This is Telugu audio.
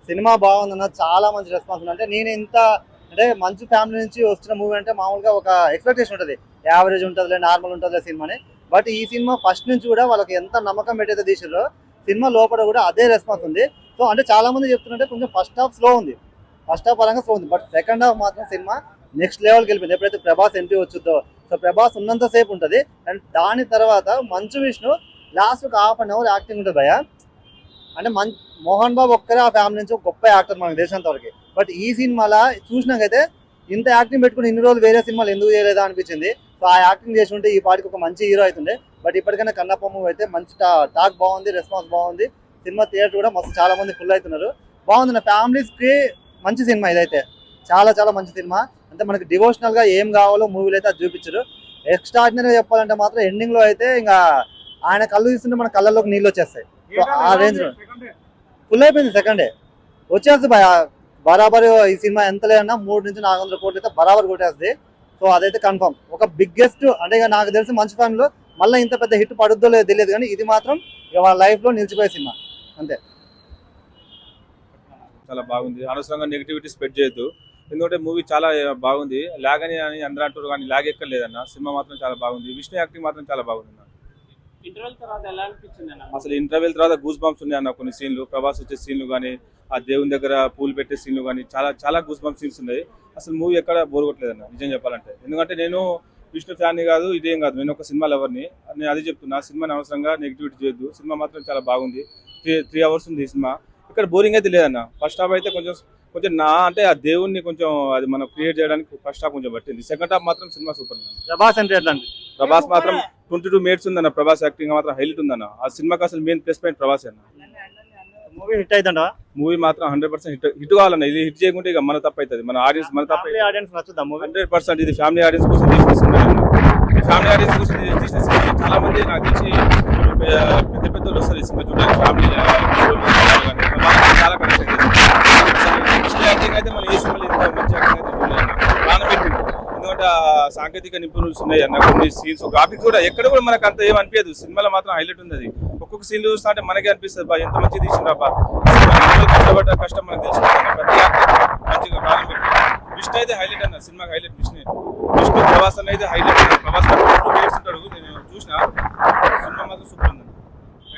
సినిమా బాగుందన్న, చాలా మంచి రెస్పాన్స్ ఉంది. అంటే నేను ఇంత అంటే మంచి ఫ్యామిలీ నుంచి వస్తున్న మూవీ అంటే మామూలుగా ఒక ఎక్స్పెక్టేషన్ ఉంటుంది, యావరేజ్ ఉంటుందిలే, నార్మల్ ఉంటుందిలే సినిమాని. బట్ ఈ సినిమా ఫస్ట్ నుంచి కూడా వాళ్ళకి ఎంత నమ్మకం పెట్టేదో తీసారో సినిమా లోపల కూడా అదే రెస్పాన్స్ ఉంది. సో అంటే చాలా మంది చెప్తుంటే కొంచెం ఫస్ట్ హాఫ్ స్లో ఉంది, ఫస్ట్ హాఫ్ పరంగా స్లో ఉంది. బట్ సెకండ్ హాఫ్ మాత్రం సినిమా నెక్స్ట్ లెవెల్కి వెళ్ళిపోయింది. ఎప్పుడైతే ప్రభాస్ ఎంట్రీ వచ్చిందో, సో ప్రభాస్ ఉన్నంత సేపు ఉంటుంది. అండ్ దాని తర్వాత మంచు విష్ణు లాస్ట్ ఒక హాఫ్ అన్ అవర్ యాక్టింగ్ ఉంటుంది భయ. అంటే మోహన్ బాబు ఒక్కరే ఆ ఫ్యామిలీ నుంచి ఒక గొప్ప యాక్టర్ మనకు తెలిసినంత వరకు. బట్ ఈ సినిమాలో చూసినాకైతే ఇంత యాక్టింగ్ పెట్టుకుని ఇన్ని రోజులు వేరే సినిమాలు ఎందుకు చేయలేదా అనిపించింది. సో ఆ యాక్టింగ్ చేసి ఉంటే ఈ పాటికి ఒక మంచి హీరో అవుతుండే. బట్ ఇప్పటికైనా కన్నప్ప మూవీ అయితే మంచి టాక్ బాగుంది, రెస్పాన్స్ బాగుంది. సినిమా థియేటర్ కూడా మస్తు చాలా మంది ఫుల్ అవుతున్నారు. బాగుంది, నా ఫ్యామిలీస్కి మంచి సినిమా ఇదైతే. చాలా చాలా మంచి సినిమా. అంటే మనకి డివోషనల్ గా ఏం కావాలో మూవీలు అయితే అది చూపించారు. ఎక్స్ట్రాడినరీగా చెప్పాలంటే మాత్రం ఎండింగ్ లో అయితే ఇంకా ఆయన కళ్ళు తీస్తుంటే మన కళ్ళలోకి నీళ్ళు వచ్చేస్తాయి. సో ఆ రేంజ్ లో ఫుల్ అయిపోయింది. సెకండ్ డే వచ్చేస్తుంది బరాబర్. ఈ సినిమా ఎంత లేదన్నా 300 నుంచి 400 కోట్లు అయితే బరాబర్ కొట్టేస్తుంది. సో అదైతే కన్ఫర్మ్. ఒక బిగ్గెస్ట్ అంటే ఇక నాకు తెలిసి మంచి ఫ్యామిలీలో మళ్ళీ ఇంత పెద్ద హిట్ పడుద్దో లేదో తెలియదు, కానీ ఇది మాత్రం ఇక వాళ్ళ లైఫ్ లో నిలిచిపోయే సినిమా అంతే. చాలా బాగుంది. అనవసరంగా నెగిటివిటీ స్ప్రెడ్ చేయొద్దు, ఎందుకంటే మూవీ చాలా బాగుంది. లాగ్ అని అందరూ అంటారు కానీ లాగ్ ఎక్కడ లేదన్న. సినిమా మాత్రం చాలా బాగుంది. విష్ణు యాక్టింగ్ మాత్రం చాలా బాగుంది. అసలు ఇంటర్వెల్ తర్వాత గూస్ బంప్స్ ఉన్నాయి అన్న. కొన్ని సీన్లు, ప్రభాస్ వచ్చే సీన్లు కానీ, ఆ దేవుని దగ్గర పూలు పెట్టే సీన్లు కానీ చాలా చాలా గూస్ బంప్ సీన్స్ ఉన్నాయి. అసలు మూవీ ఎక్కడ బోర్ కొట్టలేదన్న నిజం చెప్పాలంటే. ఎందుకంటే నేను విష్ణు ఫ్యాన్ని కాదు, ఇదేం కాదు, నేను ఒక సినిమా లవర్ని. నేను అదే చెప్తున్నా, సినిమాని అనవసరంగా నెగిటివిటీ చేయొద్దు. సినిమా మాత్రం చాలా బాగుంది. 3 hours ఉంది ఈ సినిమా. ఇక్కడ బోరింగ్ అయితే లేదన్న. ఫస్ట్ హాఫ్ అయితే కొంచెం నా అంటే ఆ దేవుణ్ణి కొంచెం అది మనం క్రియేట్ చేయడానికి ఫస్ట్ హాఫ్ కొంచెం పట్టింది. సెకండ్ హాఫ్ మాత్రం సినిమా సూపర్. ప్రభాస్ అంటే ఎట్లా? ప్రభాస్ మాత్రం 22 minutes ఉందన్న. ప్రభాస్ యాక్టింగ్ మాత్రం హైలైట్ ఉందన్న. ఆ సినిమాకి అసలు మెయిన్ ప్లస్ పాయింట్ ప్రభాస్ అన్న. మూవీ హిట్ అవుతుందా? మూవీ మాత్రం 100% హిట్ కావాలన్న. ఇది హిట్ చేయకుంటే ఇక మన తప్ప అవుతుంది, మన ఆడియన్స్ మన తప్ప. Audience నచ్చుదా movie? 100% ఇది ఫ్యామిలీ ఆడియన్స్ కోసం తీసిన సినిమా. ఫ్యామిలీ ఆడియన్స్ కోసం తీసిన సినిమా. చాలా మంది నాకు తెలిసి పెద్ద పెద్దలు వస్తారు ఈ సినిమా చూడడానికి. ఫ్యామిలీ చాలా కనెక్ట్ యాక్టింగ్ అయితే మన ఏ సినిమాలో ఇంత మంచి యాక్టింగ్ అయితే ప్రాణం పెట్టింది. ఎందుకంటే సాంకేతిక నిపుణులు ఉన్నాయి అన్న. కొన్ని సీన్స్ గ్రాఫిక్స్ కూడా ఎక్కడ కూడా మనకు అంత ఏం అనిపించదు. సినిమాలో మాత్రం హైలైట్ ఉంది. అది ఒక్కొక్క సీన్ చూస్తా అంటే మనకే అనిపిస్తుంది, బా ఎంత మంచి తీసిండ్రా, కష్టపడ్డ కష్టం మనకు తెలుసుకుంటాం. ప్రతి యాక్టింగ్ మంచిగా ప్రాణం పెట్టి. విష్ణు అయితే హైలైట్ అన్న. సినిమాకి హైలైట్ విష్ణు. ప్రభాస్ అన్న అయితే హైలైట్.